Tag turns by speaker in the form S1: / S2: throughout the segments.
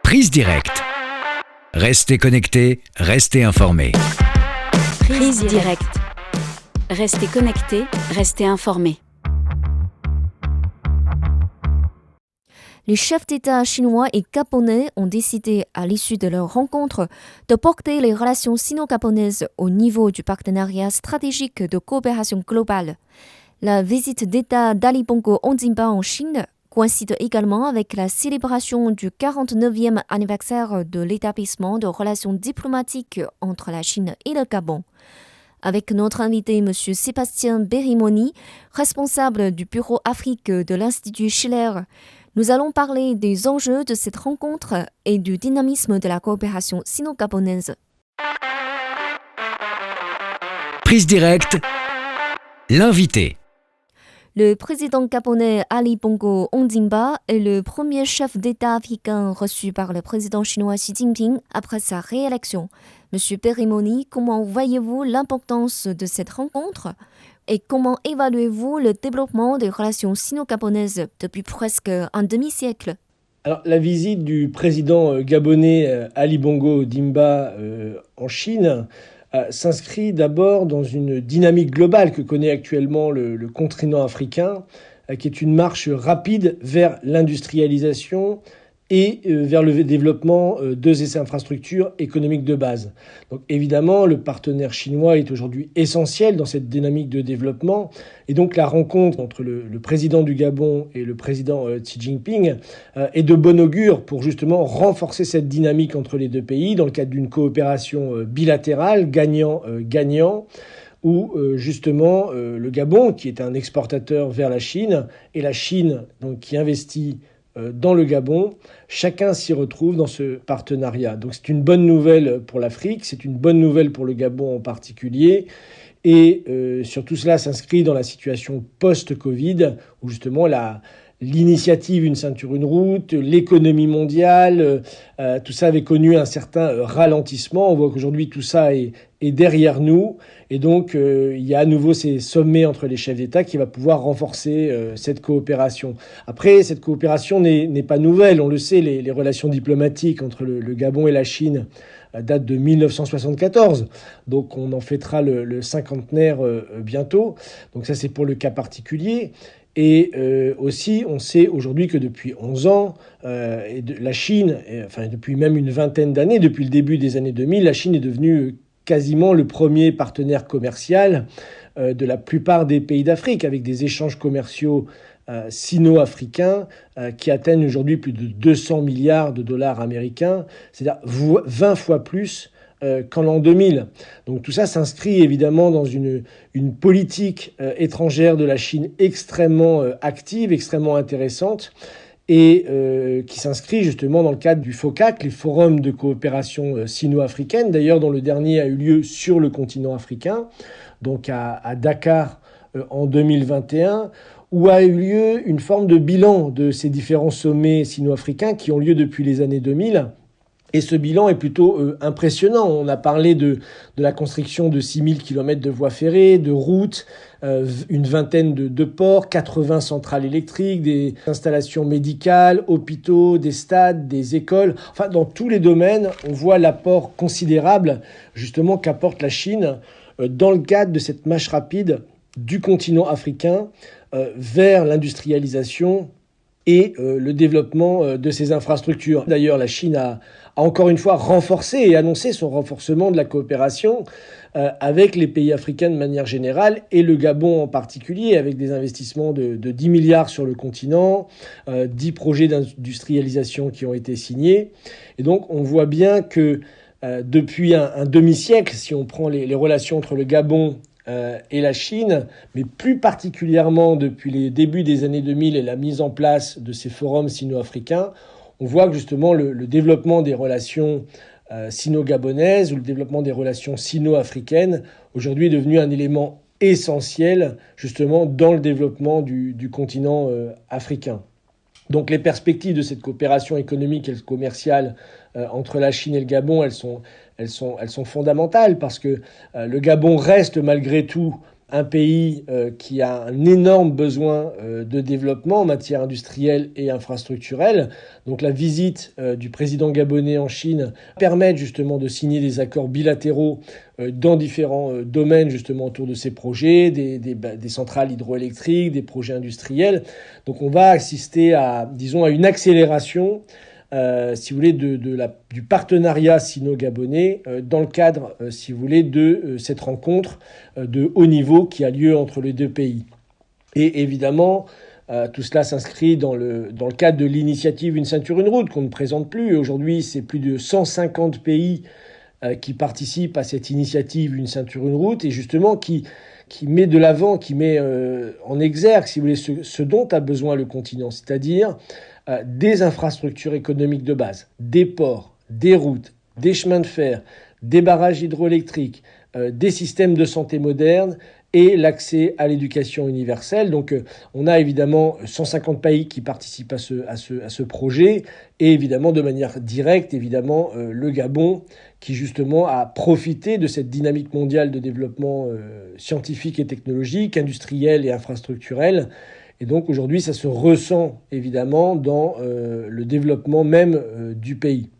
S1: Prise directe. Restez connectés, restez informés.
S2: Prise directe. Restez connectés, restez informés.
S3: Les chefs d'État chinois et japonais ont décidé, à l'issue de leur rencontre, de porter les relations sino-japonaises au niveau du partenariat stratégique de coopération globale. La visite d'État d'Ali Bongo Ondimba en Chine coïncide également avec la célébration du 49e anniversaire de l'établissement de relations diplomatiques entre la Chine et le Gabon. Avec notre invité, M. Sébastien Berimoni, responsable du bureau Afrique de l'Institut Schiller, nous allons parler des enjeux de cette rencontre et du dynamisme de la coopération sino-gabonaise.
S1: Prise directe. L'invité.
S3: Le président gabonais Ali Bongo Ondimba est le premier chef d'État africain reçu par le président chinois Xi Jinping après sa réélection. Monsieur Berimoni, comment voyez-vous l'importance de cette rencontre et comment évaluez-vous le développement des relations sino-gabonaises depuis presque un demi-siècle ?
S4: Alors, la visite du président gabonais Ali Bongo Ondimba en Chine s'inscrit d'abord dans une dynamique globale que connaît actuellement le continent africain, qui est une marche rapide vers l'industrialisation et vers le développement de ces infrastructures économiques de base. Donc évidemment, le partenaire chinois est aujourd'hui essentiel dans cette dynamique de développement. Et donc la rencontre entre le président du Gabon et le président Xi Jinping est de bon augure pour justement renforcer cette dynamique entre les deux pays dans le cadre d'une coopération bilatérale, gagnant-gagnant, où justement le Gabon, qui est un exportateur vers la Chine, et la Chine donc, qui investit dans le Gabon, chacun s'y retrouve dans ce partenariat. Donc c'est une bonne nouvelle pour l'Afrique, c'est une bonne nouvelle pour le Gabon en particulier. Et surtout cela s'inscrit dans la situation post-Covid, où justement l'initiative Une ceinture, une route, l'économie mondiale, tout ça avait connu un certain ralentissement. On voit qu'aujourd'hui tout ça est derrière nous. Et donc il y a à nouveau ces sommets entre les chefs d'État qui va pouvoir renforcer cette coopération. Après, cette coopération n'est pas nouvelle. On le sait, les relations diplomatiques entre le Gabon et la Chine datent de 1974. Donc on en fêtera le cinquantenaire bientôt. Donc ça, c'est pour le cas particulier. Et aussi, on sait aujourd'hui que depuis 11 ans, la Chine, enfin depuis même une vingtaine d'années, depuis le début des années 2000, la Chine est devenue quasiment le premier partenaire commercial de la plupart des pays d'Afrique, avec des échanges commerciaux sino-africains qui atteignent aujourd'hui plus de 200 milliards de dollars américains, c'est-à-dire 20 fois plus qu'en l'an 2000. Donc tout ça s'inscrit évidemment dans une politique étrangère de la Chine extrêmement active, extrêmement intéressante, et qui s'inscrit justement dans le cadre du FOCAC, les forums de coopération sino-africaine, d'ailleurs dont le dernier a eu lieu sur le continent africain, donc à Dakar en 2021, où a eu lieu une forme de bilan de ces différents sommets sino-africains qui ont lieu depuis les années 2000. Et ce bilan est plutôt impressionnant. On a parlé de la construction de 6000 km de voies ferrées, de routes, une vingtaine de ports, 80 centrales électriques, des installations médicales, hôpitaux, des stades, des écoles. Enfin, dans tous les domaines, on voit l'apport considérable justement qu'apporte la Chine dans le cadre de cette marche rapide du continent africain vers l'industrialisation et le développement de ces infrastructures. D'ailleurs, la Chine a encore une fois renforcé et annoncé son renforcement de la coopération avec les pays africains de manière générale et le Gabon en particulier, avec des investissements de 10 milliards sur le continent, 10 projets d'industrialisation qui ont été signés. Et donc, on voit bien que depuis un demi-siècle, si on prend les relations entre le Gabon et la Chine, mais plus particulièrement depuis les débuts des années 2000 et la mise en place de ces forums sino-africains, on voit que justement le développement des relations sino-gabonaises ou le développement des relations sino-africaines aujourd'hui est devenu un élément essentiel justement dans le développement du continent africain. Donc les perspectives de cette coopération économique et commerciale entre la Chine et le Gabon, elles sont fondamentales parce que le Gabon reste malgré tout un pays qui a un énorme besoin de développement en matière industrielle et infrastructurelle. Donc la visite du président gabonais en Chine permet justement de signer des accords bilatéraux dans différents domaines justement autour de ces projets, des centrales hydroélectriques, des projets industriels. Donc on va assister à une accélération si vous voulez, du partenariat sino-gabonais dans le cadre, si vous voulez, de cette rencontre de haut niveau qui a lieu entre les deux pays. Et évidemment, tout cela s'inscrit dans le cadre de l'initiative Une ceinture, une route qu'on ne présente plus. Aujourd'hui, c'est plus de 150 pays qui participent à cette initiative Une ceinture, une route et justement qui met de l'avant, qui met en exergue, si vous voulez, ce dont a besoin le continent, c'est-à-dire des infrastructures économiques de base, des ports, des routes, des chemins de fer, des barrages hydroélectriques, des systèmes de santé modernes et l'accès à l'éducation universelle. Donc on a évidemment 150 pays qui participent à ce projet et évidemment de manière directe, le Gabon qui justement a profité de cette dynamique mondiale de développement scientifique et technologique, industriel et infrastructurel. Et donc aujourd'hui, ça se ressent évidemment dans le développement même du pays.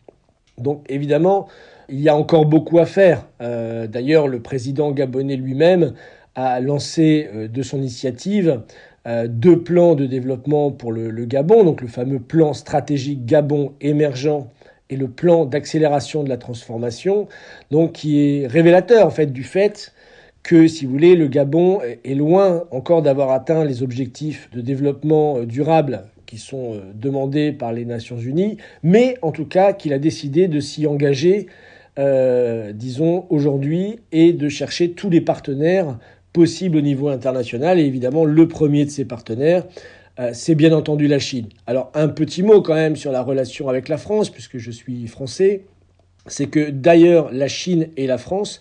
S4: Donc évidemment, il y a encore beaucoup à faire. D'ailleurs, le président gabonais lui-même a lancé de son initiative 2 plans de développement pour le Gabon, donc le fameux plan stratégique Gabon émergent et le plan d'accélération de la transformation, donc qui est révélateur en fait du fait que, si vous voulez, le Gabon est loin encore d'avoir atteint les objectifs de développement durable qui sont demandés par les Nations Unies, mais en tout cas qu'il a décidé de s'y engager, aujourd'hui, et de chercher tous les partenaires possibles au niveau international. Et évidemment, le premier de ces partenaires, c'est bien entendu la Chine. Alors, un petit mot quand même sur la relation avec la France, puisque je suis français, c'est que d'ailleurs, la Chine et la France,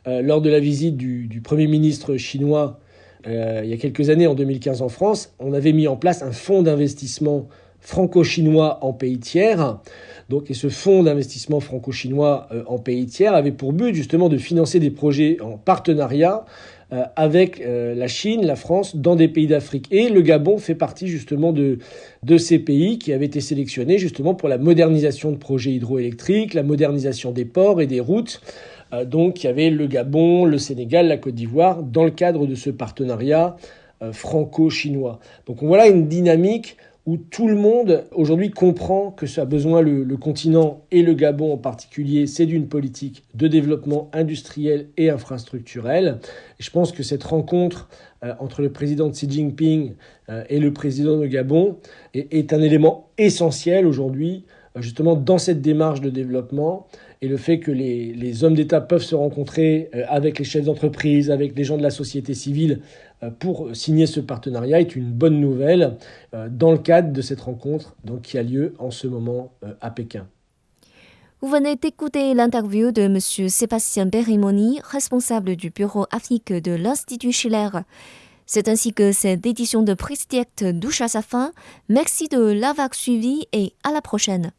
S4: lors de la visite du Premier ministre chinois il y a quelques années, en 2015 en France, on avait mis en place un fonds d'investissement franco-chinois en pays tiers. Et ce fonds d'investissement franco-chinois en pays tiers avait pour but justement de financer des projets en partenariat avec la Chine, la France, dans des pays d'Afrique. Et le Gabon fait partie justement de ces pays qui avaient été sélectionnés justement pour la modernisation de projets hydroélectriques, la modernisation des ports et des routes. Donc il y avait le Gabon, le Sénégal, la Côte d'Ivoire dans le cadre de ce partenariat franco-chinois. Donc voilà une dynamique où tout le monde aujourd'hui comprend que ça a besoin, le continent et le Gabon en particulier, c'est d'une politique de développement industriel et infrastructurel. Et je pense que cette rencontre entre le président Xi Jinping et le président du Gabon est un élément essentiel aujourd'hui justement dans cette démarche de développement. Et le fait que les hommes d'État peuvent se rencontrer avec les chefs d'entreprise, avec les gens de la société civile pour signer ce partenariat est une bonne nouvelle dans le cadre de cette rencontre qui a lieu en ce moment à Pékin.
S3: Vous venez d'écouter l'interview de M. Sébastien Berimoni, responsable du bureau Afrique de l'Institut Schiller. C'est ainsi que cette édition de Presse Directe touche à sa fin. Merci de l'avoir suivi et à la prochaine.